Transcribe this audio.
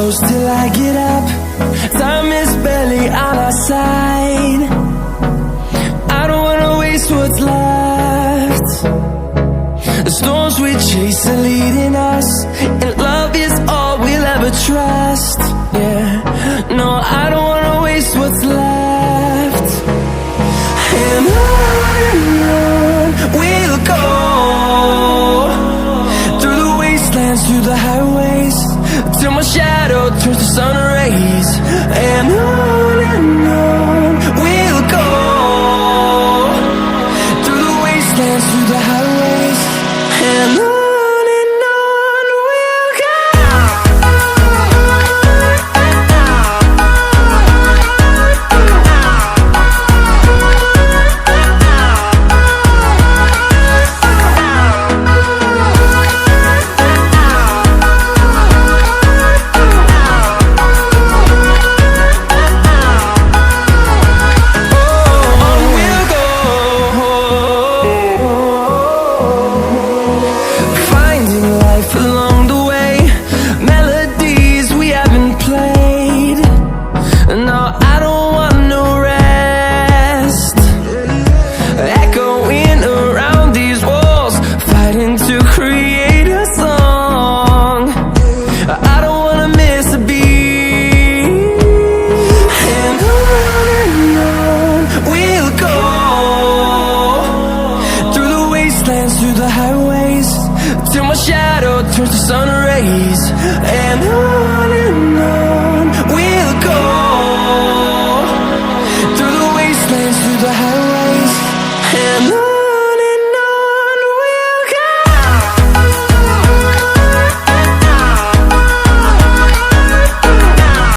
close till I get up. Time is barely on our side. I don't wanna waste what's left. The storms we chase are leading us, and love is all we'll ever trust. Yeah, no, I don't wanna waste what's left. And on we'll go, through the wastelands, through the highways, till my shadow turns to sun rays. And